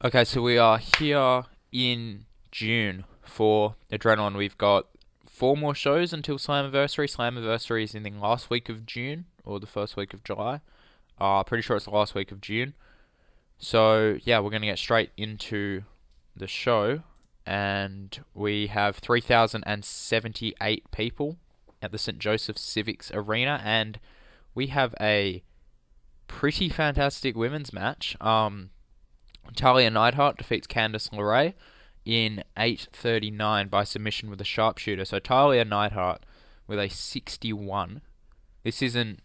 Okay, so we are here in June for Adrenaline. We've got four more shows until Slammiversary. Slammiversary is in the last week of June or the first week of July. Pretty sure it's the last week of June. So yeah, we're gonna get straight into the show, and we have 3,078 people at the St. Joseph's Civics Arena, and we have a pretty fantastic women's match. Talia Neidhart defeats Candice LeRae in 8:39 by submission with a sharpshooter. So Talia Neidhart with a 61. This isn't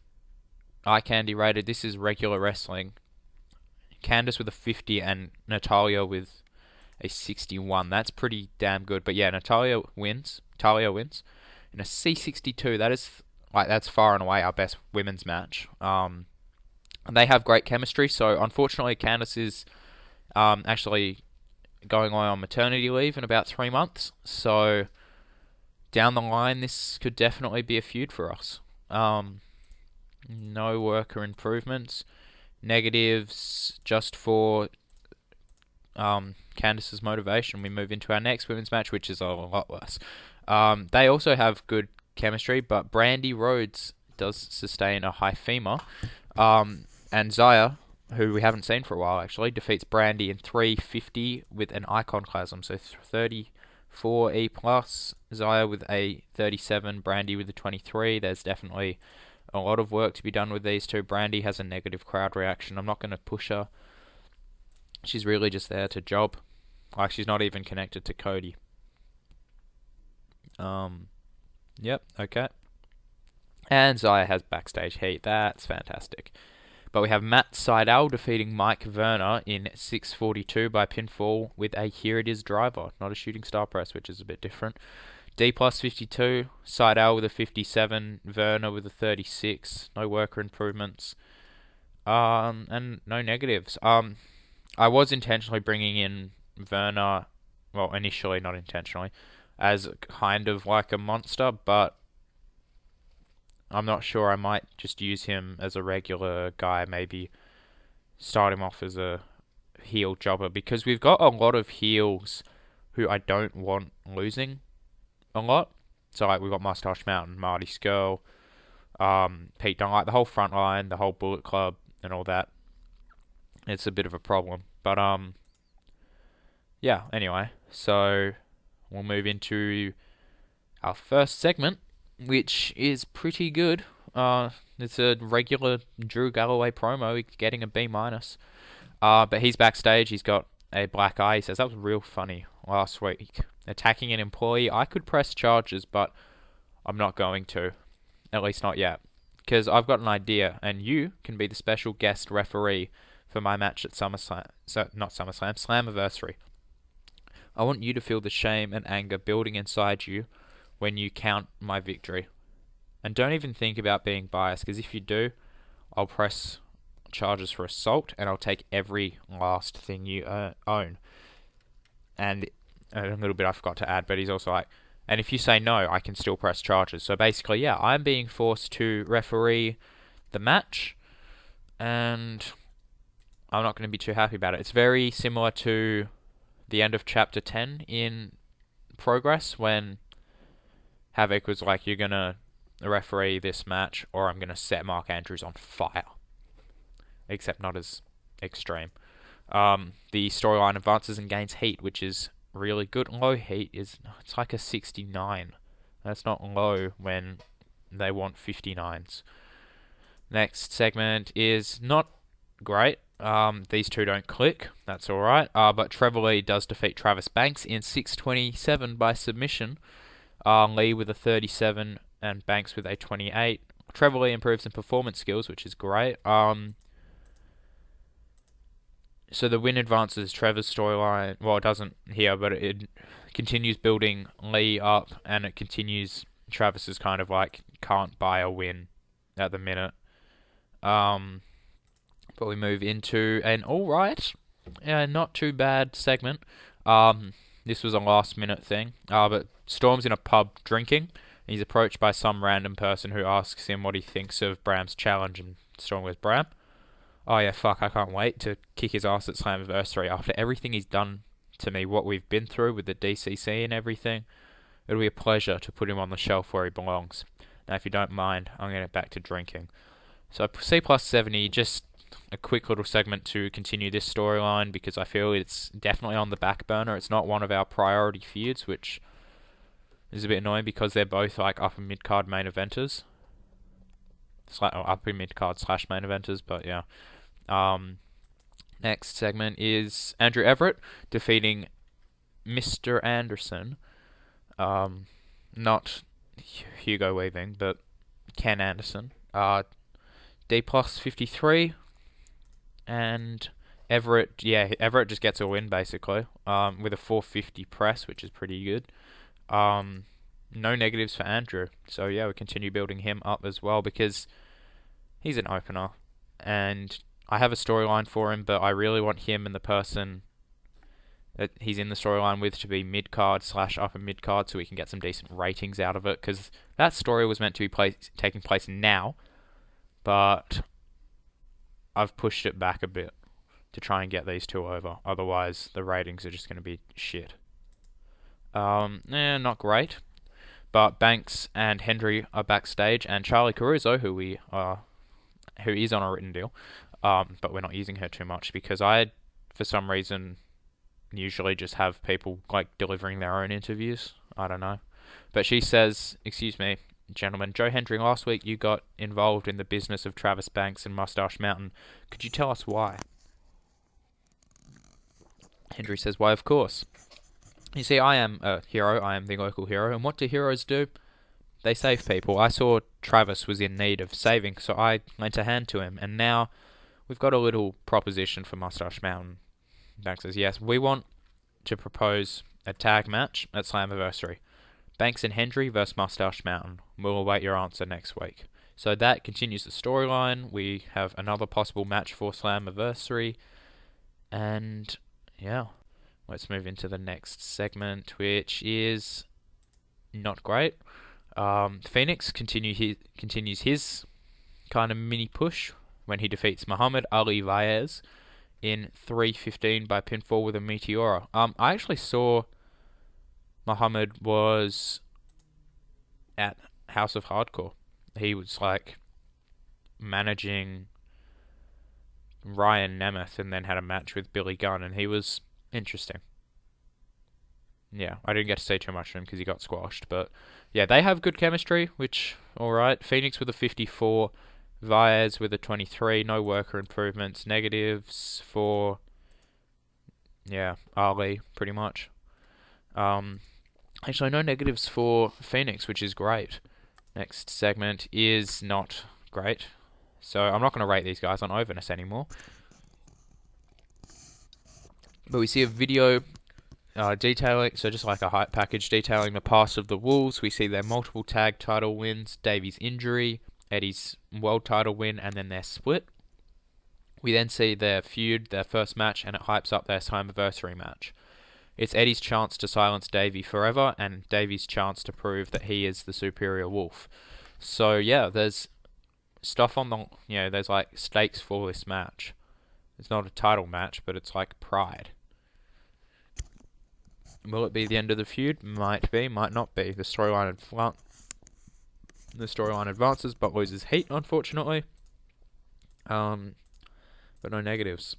eye candy rated. This is regular wrestling. Candice with a 50 and Natalia with a 61. That's pretty damn good. But yeah, Talia wins in a C62. That's far and away our best women's match. And they have great chemistry. So unfortunately, Candice is actually going on maternity leave in about 3 months. So down the line, this could definitely be a feud for us. No worker improvements. Negatives just for Candice's motivation. We move into our next women's match, which is a lot worse. They also have good chemistry, but Brandy Rhodes does sustain a high femur. And Zaya, who we haven't seen for a while actually, defeats Brandy in 350 with an iconoclasm. So 34 E plus, Zaya with a 37, Brandy with a 23. There's definitely a lot of work to be done with these two. Brandy has a negative crowd reaction. I'm not going to push her. She's really just there to job. Like, she's not even connected to Cody. Yep, okay. And Zaya has backstage heat. That's fantastic. But we have Matt Seidel defeating Mike Werner in 6:42 by pinfall with a Here It Is driver, not a shooting star press, which is a bit different. D plus 52, Seidel with a 57, Werner with a 36, no worker improvements, and no negatives. I was intentionally bringing in Werner, well, initially, not intentionally, as kind of like a monster, but I'm not sure. I might just use him as a regular guy, maybe start him off as a heel jobber, because we've got a lot of heels who I don't want losing a lot. So like we've got Mustache Mountain, Marty Skrull, Pete Dunne, like the whole front line, the whole Bullet Club and all that. It's a bit of a problem. But yeah, anyway. So we'll move into our first segment, which is pretty good. It's a regular Drew Galloway promo. He's getting a B minus. But he's backstage. He's got a black eye. He says, that was real funny last week. Attacking an employee. I could press charges, but I'm not going to. At least not yet. Because I've got an idea, and you can be the special guest referee for my match at SummerSlam. So, not SummerSlam, Slammiversary. I want you to feel the shame and anger building inside you when you count my victory. And don't even think about being biased, because if you do, I'll press charges for assault, and I'll take every last thing you own. And a little bit I forgot to add, but he's also like, and if you say no, I can still press charges. So basically, yeah, I'm being forced to referee the match, and I'm not going to be too happy about it. It's very similar to the end of Chapter 10 in Progress, when Havoc was like, you're going to referee this match, or I'm going to set Mark Andrews on fire. Except not as extreme. The storyline advances and gains heat, which is really good. Low heat it's like a 69. That's not low when they want 59s. Next segment is not great. These two don't click. That's alright. But Trevor Lee does defeat Travis Banks in 6:27 by submission. Lee with a 37 and Banks with a 28. Trevor Lee improves in performance skills, which is great. So the win advances Trevor's storyline. Well, it doesn't here, but it continues building Lee up, and it continues Travis's kind of like can't buy a win at the minute. But we move into an alright, not too bad segment. This was a last minute thing. But Storm's in a pub drinking. He's approached by some random person who asks him what he thinks of Bram's challenge, and Storm goes, Bram, Oh yeah, fuck, I can't wait to kick his ass at Slammiversary after everything he's done to me, what we've been through with the DCC and everything. It'll be a pleasure to put him on the shelf where he belongs. Now, if you don't mind, I'm going to get back to drinking. So C plus 70, just a quick little segment to continue this storyline because I feel it's definitely on the back burner. It's not one of our priority feuds, which is a bit annoying because they're both like upper mid card main eventers. Upper mid card / main eventers, but yeah. Next segment is Andrew Everett defeating Mr. Anderson. Not Hugo Weaving, but Ken Anderson. D plus 53. And Everett just gets a win basically. With a 450 press, which is pretty good. No negatives for Andrew. So yeah, we continue building him up as well because he's an opener. And I have a storyline for him, but I really want him and the person that he's in the storyline with to be mid-card / upper mid-card so we can get some decent ratings out of it. Because that story was meant to be taking place now, but I've pushed it back a bit to try and get these two over. Otherwise, the ratings are just going to be shit. Not great. But Banks and Hendry are backstage, and Charlie Caruso, who is on a written deal, but we're not using her too much because I, for some reason, usually just have people like delivering their own interviews. I don't know. But she says, "Excuse me, gentlemen, Joe Hendry, last week you got involved in the business of Travis Banks and Mustache Mountain. Could you tell us why?" Hendry says, "Why, of course. You see, I am a hero. I am the local hero. And what do heroes do? They save people. I saw Travis was in need of saving, so I lent a hand to him. And now we've got a little proposition for Mustache Mountain." Banks says, "Yes, we want to propose a tag match at Slammiversary. Banks and Hendry versus Mustache Mountain. We'll await your answer next week." So that continues the storyline. We have another possible match for Slammiversary. And yeah, let's move into the next segment, which is not great. Phoenix continues his kind of mini push when he defeats Muhammad Ali Vaez in 3:15 by pinfall with a Meteora. I actually saw Muhammad was at House of Hardcore. He was like managing Ryan Nemeth and then had a match with Billy Gunn, and he was interesting. Yeah, I didn't get to say too much to him because he got squashed, but yeah, they have good chemistry, which, alright. Phoenix with a 54, Vaez with a 23, no worker improvements, negatives for, Ali, pretty much. Actually, no negatives for Phoenix, which is great. Next segment is not great, so I'm not going to rate these guys on overness anymore. But we see a video detailing, so just like a hype package detailing the past of the Wolves. We see their multiple tag title wins, Davey's injury, Eddie's world title win, and then their split. We then see their feud, their first match, and it hypes up their Slammiversary match. It's Eddie's chance to silence Davey forever, and Davey's chance to prove that he is the superior Wolf. So yeah, there's stuff on the, there's like stakes for this match. It's not a title match, but it's like pride. Will it be the end of the feud? Might be, might not be. The storyline advances, but loses heat, unfortunately. But no negatives.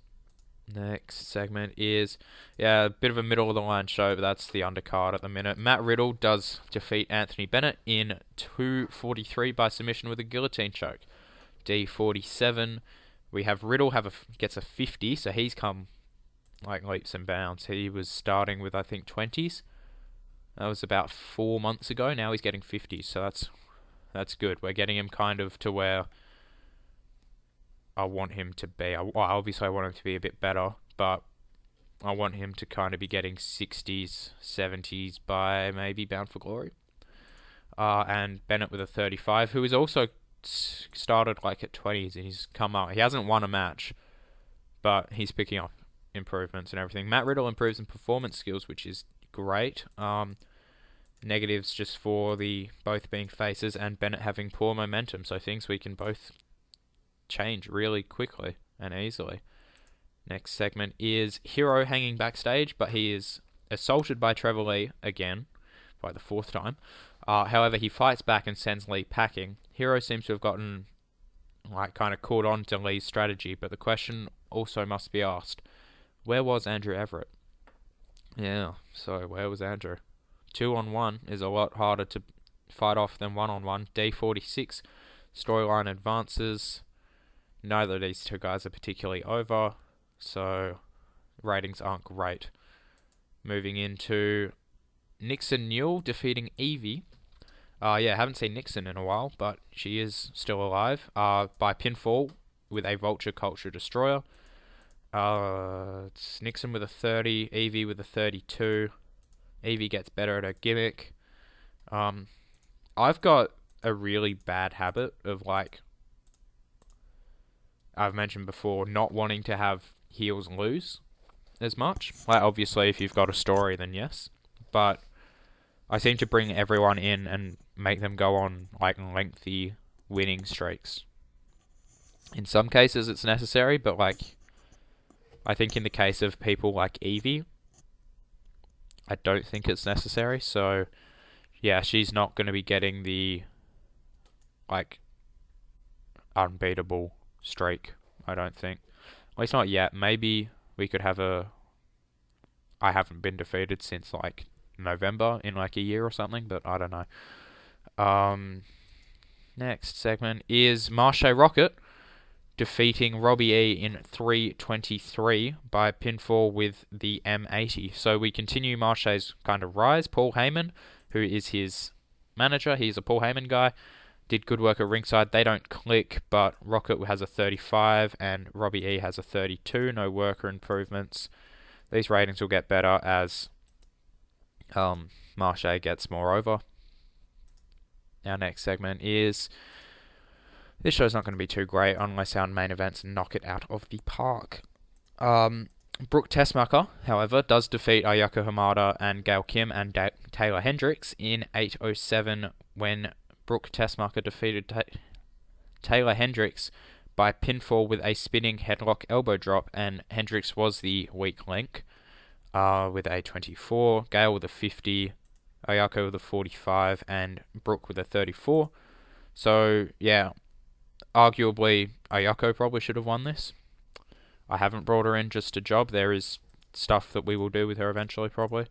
Next segment is, a bit of a middle of the line show, but that's the undercard at the minute. Matt Riddle does defeat Anthony Bennett in 2:43 by submission with a guillotine choke. D47. We have Riddle gets a 50, so he's come like leaps and bounds. He was starting with, I think, 20s. That was about 4 months ago. Now he's getting 50s, so that's good. We're getting him kind of to where I want him to be. Obviously, I want him to be a bit better, but I want him to kind of be getting 60s, 70s by maybe Bound for Glory. And Bennett with a 35, who is also started like at 20s, and he's come up. He hasn't won a match, but he's picking up improvements and everything. Matt Riddle improves in performance skills, which is great. Negatives just for the both being faces and Bennett having poor momentum, so things we can both change really quickly and easily. Next segment is Hero hanging backstage, but he is assaulted by Trevor Lee again, by the 4th time. However, he fights back and sends Lee packing. Hero seems to have gotten kind of caught on to Lee's strategy, but the question also must be asked, where was Andrew Everett? Yeah, so where was Andrew? 2-on-1 is a lot harder to fight off than 1-on-1. D46 storyline advances. Neither of these two guys are particularly over, so ratings aren't great. Moving into Nixon Newell defeating Evie. Haven't seen Nixon in a while, but she is still alive. By pinfall with a Vulture Culture Destroyer. It's Nixon with a 30, Evie with a 32. Evie gets better at her gimmick. I've got a really bad habit of, I've mentioned before, not wanting to have heels lose as much. Obviously, if you've got a story, then yes. But I seem to bring everyone in and make them go on, lengthy winning streaks. In some cases, it's necessary, but, I think in the case of people like Evie, I don't think it's necessary. So, yeah, she's not going to be getting the, unbeatable streak, I don't think. At least not yet. Maybe we could have I haven't been defeated since, November in, a year or something, but I don't know. Next segment is Marche Rocket defeating Robbie E in 3:23 by pinfall with the M80. So we continue Marche's kind of rise. Paul Heyman, who is his manager, he's a Paul Heyman guy, did good work at ringside. They don't click, but Rocket has a 35 and Robbie E has a 32. No worker improvements. These ratings will get better as Marche gets more over. Our next segment is... This show's not going to be too great unless our main events knock it out of the park. Brooke Tessmacher, however, does defeat Ayako Hamada and Gail Kim and Taylor Hendricks in 8:07 when Brooke Tessmacher defeated Taylor Hendricks by pinfall with a spinning headlock elbow drop, and Hendricks was the weak link with a 24, Gail with a 50, Ayako with a 45, and Brooke with a 34. So, yeah, arguably Ayako probably should have won this. I haven't brought her in just a job. There is stuff that we will do with her eventually, probably.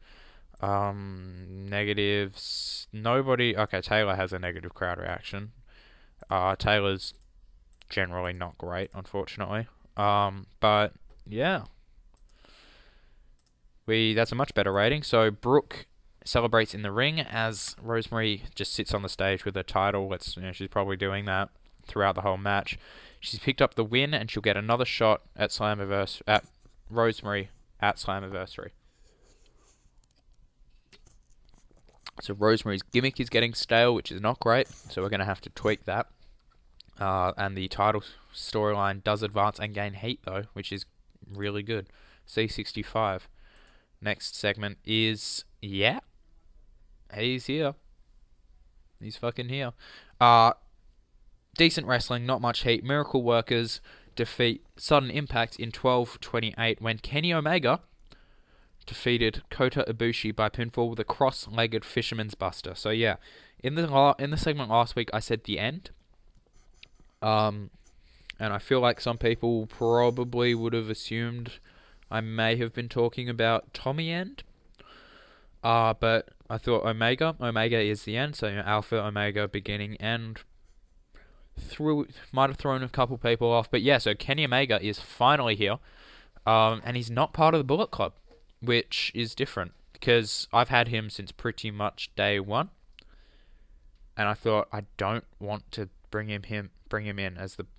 Negatives. Nobody... Okay, Taylor has a negative crowd reaction. Taylor's generally not great, unfortunately. But, yeah. That's a much better rating. So, Brooke celebrates in the ring as Rosemary just sits on the stage with her title. She's probably doing that throughout the whole match. She's picked up the win, and she'll get another shot at Rosemary at Slammiversary. So Rosemary's gimmick is getting stale, which is not great. So we're going to have to tweak that. And the title storyline does advance and gain heat, though, which is really good. C65. Next segment is... Yeah. He's here. He's fucking here. Decent wrestling, not much heat. Miracle Workers defeat Sudden Impact in 12:28 when Kenny Omega defeated Kota Ibushi by pinfall with a cross-legged Fisherman's Buster. So yeah, in the segment last week I said the end. And I feel like some people probably would have assumed I may have been talking about Tommy End. But I thought Omega is the end, so Alpha, Omega, beginning, end. Might have thrown a couple people off, but yeah, so Kenny Omega is finally here, and he's not part of the Bullet Club, which is different, because I've had him since pretty much day one, and I thought I don't want to bring him in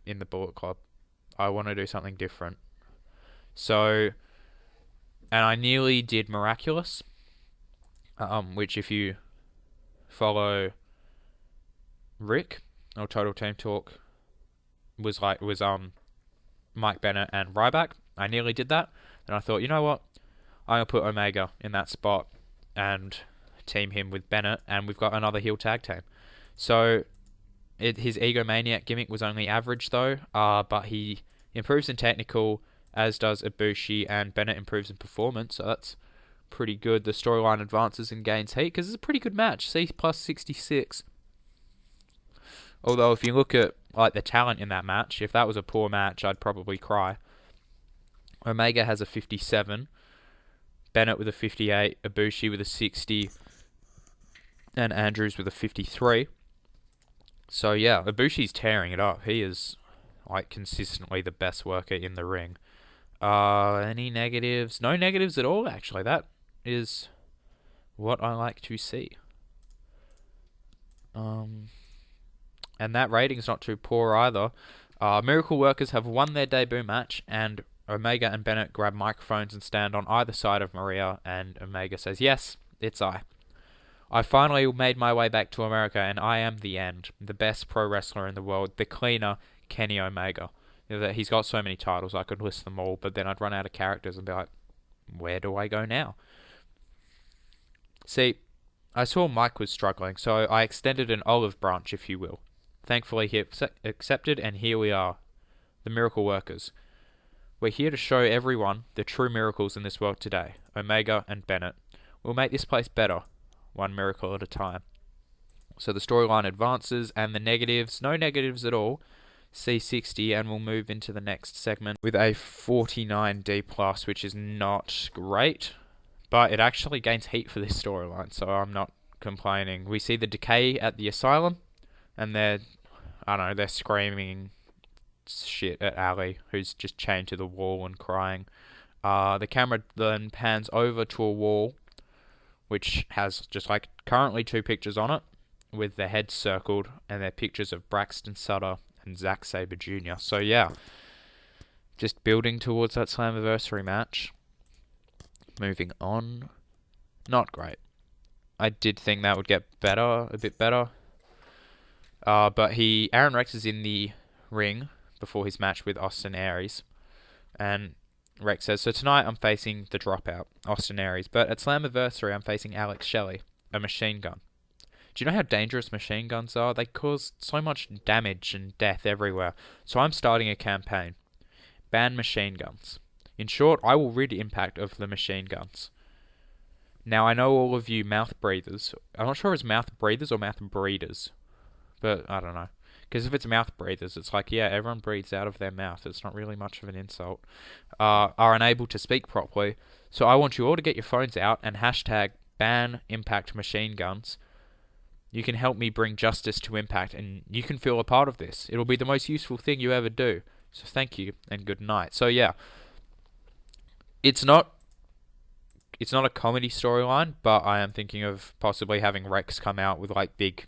in the Bullet Club. I want to do something different. So, and I nearly did Miraculous, which if you follow Rick or Total Team Talk was Mike Bennett and Ryback. I nearly did that, and I thought, you know what, I'm gonna put Omega in that spot and team him with Bennett, and we've got another heel tag team. So his egomaniac gimmick was only average though, but he Improves in technical, as does Ibushi, and Bennett improves in performance, so that's pretty good. The storyline advances and gains heat, because it's a pretty good match. C plus 66. Although, if you look at like the talent in that match, if that was a poor match, I'd probably cry. Omega has a 57. Bennett with a 58. Ibushi with a 60. And Andrews with a 53. So yeah, Ibushi's tearing it up. He is like consistently the best worker in the ring. Any negatives? No negatives at all, actually. That is what I like to see. And that rating's not too poor either. Miracle Workers have won their debut match, and Omega and Bennett grab microphones and stand on either side of Maria, and Omega says, "Yes, it's I. I finally made my way back to America, and I am the End, the best pro wrestler in the world, the cleaner Kenny Omega." He's got so many titles, I could list them all, but then I'd run out of characters and be like, where do I go now? See, I saw Mike was struggling, so I extended an olive branch, if you will. Thankfully, he accepted, and here we are, the Miracle Workers. We're here to show everyone the true miracles in this world today, Omega and Bennett. We'll make this place better, one miracle at a time. So the storyline advances, and the negatives, no negatives at all, C60, and we'll move into the next segment with a 49D+, which is not great, but it actually gains heat for this storyline, so I'm not complaining. We see the Decay at the asylum, and they're screaming shit at Ali, who's just chained to the wall and crying. The camera then pans over to a wall, which has just like currently 2 pictures on it, with their heads circled, and they're pictures of Braxton Sutter and Zack Sabre Jr. So yeah, just building towards that Slammiversary match. Moving on. Not great. I did think that would get better, a bit better. But Aaron Rex is in the ring before his match with Austin Aries. And Rex says, "So tonight I'm facing the dropout, Austin Aries. But at Slammiversary I'm facing Alex Shelley, a machine gun. Do you know how dangerous machine guns are? They cause so much damage and death everywhere. So I'm starting a campaign. Ban machine guns. In short, I will rid Impact of the machine guns. Now, I know all of you mouth breathers. I'm not sure it's mouth breathers or mouth breeders. But I don't know. Because if it's mouth breathers, it's like, yeah, everyone breathes out of their mouth. It's not really much of an insult. Are unable to speak properly. So I want you all to get your phones out and hashtag ban Impact machine guns. You can help me bring justice to Impact, and you can feel a part of this. It'll be the most useful thing you ever do. So thank you, and good night." So yeah, it's not a comedy storyline, but I am thinking of possibly having Rex come out with like big,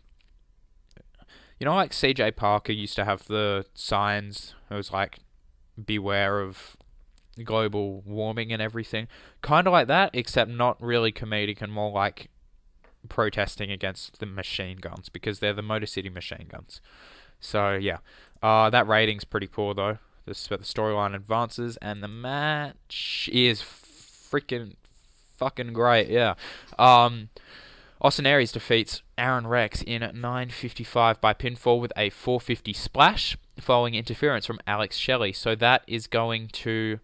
like CJ Parker used to have the signs. It was like, beware of global warming and everything. Kind of like that, except not really comedic and more like protesting against the machine guns, because they're the Motor City machine guns. So yeah, that rating's pretty poor though. The storyline advances, and the match is freaking fucking great. Yeah. Austin Aries defeats Aaron Rex in 9:55 by pinfall with a 450 splash, following interference from Alex Shelley. So that is going to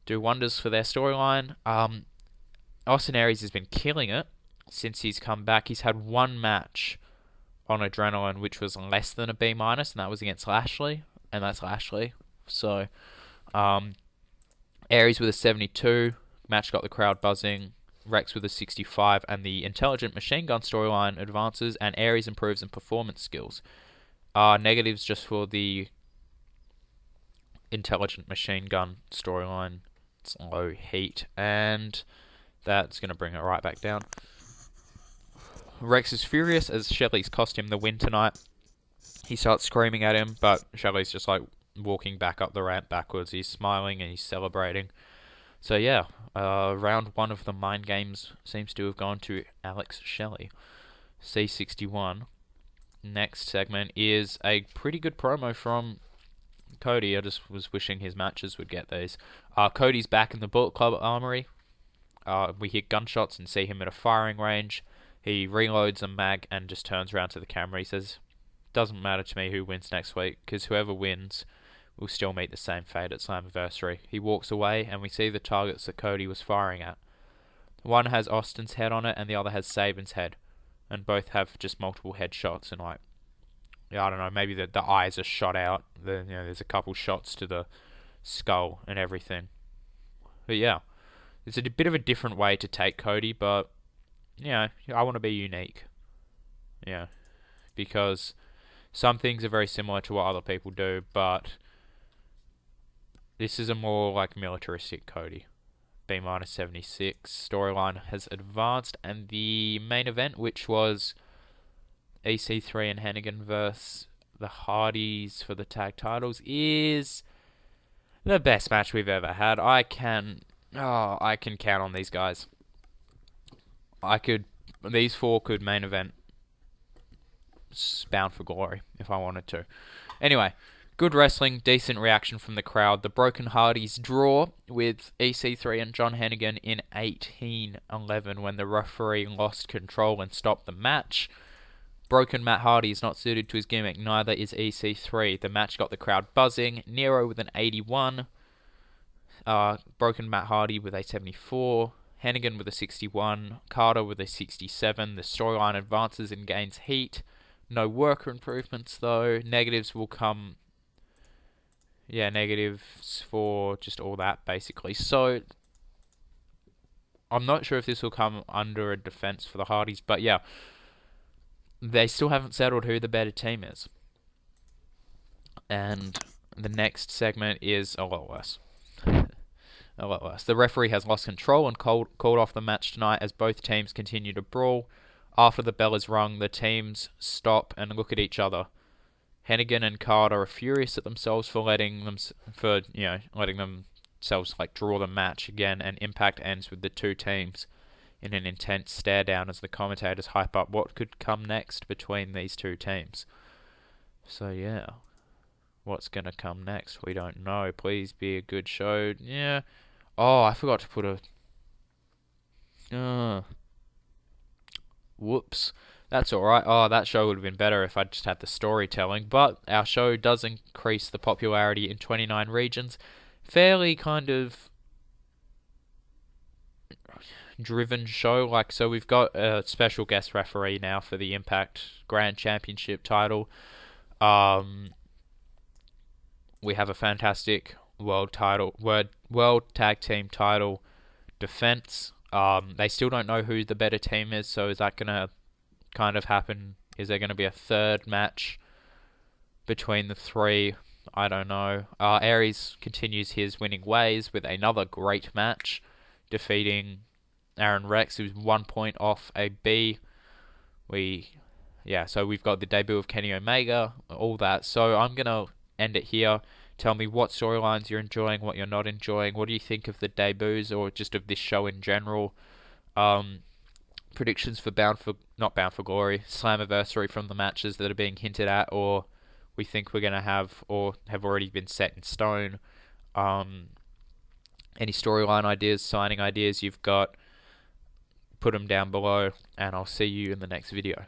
do wonders for their storyline. Austin Aries has been killing it since he's come back. He's had one match on Adrenaline, which was less than a B-, and that was against Lashley, and that's Lashley. So, Aries with a 72, match got the crowd buzzing. Rex with a 65, and the Intelligent Machine Gun storyline advances, and Aries improves in performance skills. Negatives just for the Intelligent Machine Gun storyline. It's low heat, and that's going to bring it right back down. Rex is furious as Shelley's cost him the win tonight. He starts screaming at him, but Shelley's just like walking back up the ramp backwards. He's smiling and he's celebrating. So yeah, round 1 of the Mind Games seems to have gone to Alex Shelley. C61. Next segment is a pretty good promo from Cody. I just was wishing his matches would get these. Cody's back in the Bullet Club Armory. We hear gunshots and see him at a firing range. He reloads a mag and just turns around to the camera. He says, "Doesn't matter to me who wins next week, because whoever wins will still meet the same fate at Slammiversary. He walks away, and we see the targets that Cody was firing at. One has Austin's head on it, and the other has Saban's head, and both have just multiple headshots, and like, yeah, I don't know, maybe the eyes are shot out. There's a couple shots to the skull and everything. But yeah, it's a bit of a different way to take Cody, but yeah, I want to be unique. Yeah, because some things are very similar to what other people do, but this is a more like militaristic Cody. B-minus 76 storyline has advanced, and the main event, which was EC3 and Hennigan versus the Hardys for the tag titles, is the best match we've ever had. I can count on these guys. These four could main event Bound for Glory if I wanted to. Anyway, good wrestling, decent reaction from the crowd. The Broken Hardyz draw with EC3 and John Hennigan in 1811 when the referee lost control and stopped the match. Broken Matt Hardy is not suited to his gimmick, neither is EC3. The match got the crowd buzzing. Nero with an 81. Broken Matt Hardy with a 74. Hennigan with a 61. Carter with a 67. The storyline advances and gains heat. No worker improvements though. Negatives will come. Yeah, negatives for just all that basically. So I'm not sure if this will come under a defense for the Hardys, but yeah. They still haven't settled who the better team is. And the next segment is a lot worse. A lot worse. The referee has lost control and called off the match tonight as both teams continue to brawl. After the bell is rung, the teams stop and look at each other. Hennigan and Carter are furious at themselves for letting themselves draw the match again, and Impact ends with the two teams in an intense stare down as the commentators hype up what could come next between these two teams. So yeah, what's gonna come next? We don't know. Please be a good show. Yeah. Oh, I forgot to put a... Whoops. That's alright. Oh, that show would have been better if I just had the storytelling, but our show does increase the popularity in 29 regions. Fairly kind of driven show, so we've got a special guest referee now for the Impact Grand Championship title. We have a fantastic world tag team title defense. They still don't know who the better team is, so is that gonna kind of happen? Is there gonna be a third match between the three? I don't know. Aries continues his winning ways with another great match, defeating Aaron Rex, who's 1 point off a B. So we've got the debut of Kenny Omega, all that. So I'm going to end it here. Tell me what storylines you're enjoying, what you're not enjoying. What do you think of the debuts or just of this show in general? Predictions for not Bound for Glory, Slammiversary from the matches that are being hinted at or we think we're going to have or have already been set in stone. Any storyline ideas, signing ideas you've got, put them down below, and I'll see you in the next video.